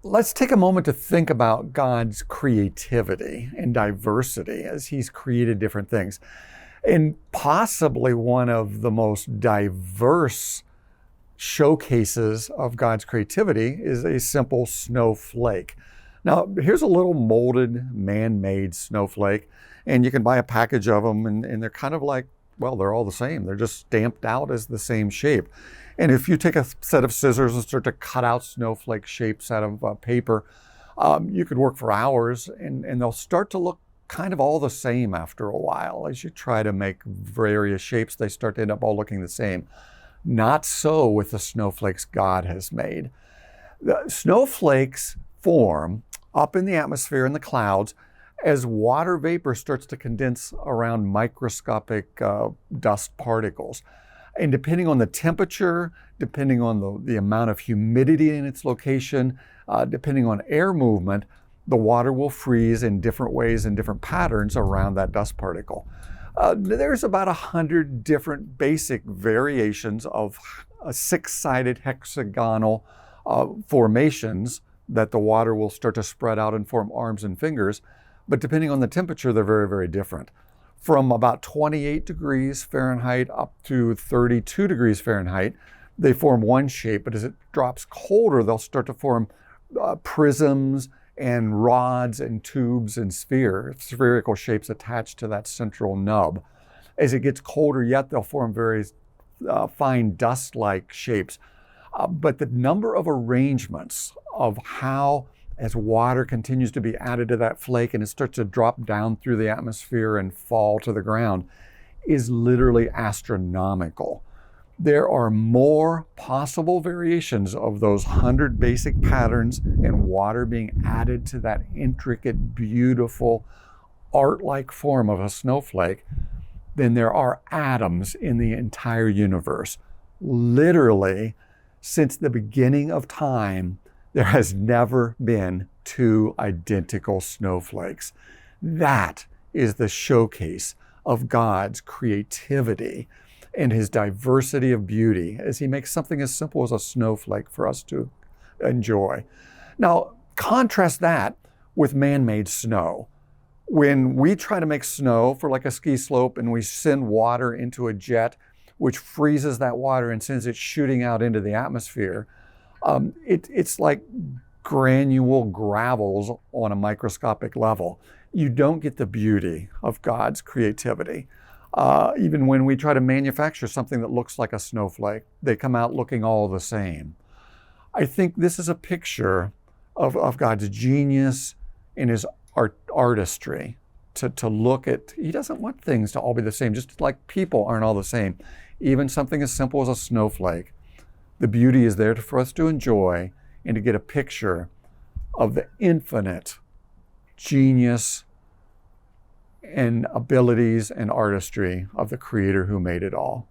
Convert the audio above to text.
Let's take a moment to think about God's creativity and diversity as He's created different things. And possibly one of the most diverse showcases of God's creativity is a simple snowflake. Now, here's a little molded, man-made snowflake, and you can buy a package of them, and they're kind of like, well, they're all the same. They're just stamped out as the same shape. And if you take a set of scissors and start to cut out snowflake shapes out of paper, you could work for hours, and they'll start to look kind of all the same after a while. As you try to make various shapes, they start to end up all looking the same. Not so with the snowflakes God has made. The snowflakes form up in the atmosphere in the clouds as water vapor starts to condense around microscopic dust particles. And depending on the temperature, depending on the amount of humidity in its location, depending on air movement, the water will freeze in different ways and different patterns around that dust particle. There's about 100 different basic variations of six-sided hexagonal formations that the water will start to spread out and form arms and fingers. But depending on the temperature, they're very, very different. From about 28 degrees Fahrenheit up to 32 degrees Fahrenheit, they form one shape, but as it drops colder, they'll start to form prisms and rods and tubes and spherical shapes attached to that central nub. As it gets colder yet, they'll form very fine dust-like shapes. But the number of arrangements of how, as water continues to be added to that flake and it starts to drop down through the atmosphere and fall to the ground, is literally astronomical. There are more possible variations of those 100 basic patterns and water being added to that intricate, beautiful, art-like form of a snowflake than there are atoms in the entire universe. Literally, since the beginning of time, there has never been two identical snowflakes. That is the showcase of God's creativity and His diversity of beauty as He makes something as simple as a snowflake for us to enjoy. Now, contrast that with man-made snow. When we try to make snow for like a ski slope and we send water into a jet, which freezes that water and sends it shooting out into the atmosphere, it's like granule gravels on a microscopic level. You don't get the beauty of God's creativity. Even when we try to manufacture something that looks like a snowflake, they come out looking all the same. I think this is a picture of God's genius in His artistry. To look at, He doesn't want things to all be the same, just like people aren't all the same. Even something as simple as a snowflake, the beauty is there for us to enjoy and to get a picture of the infinite genius and abilities and artistry of the Creator who made it all.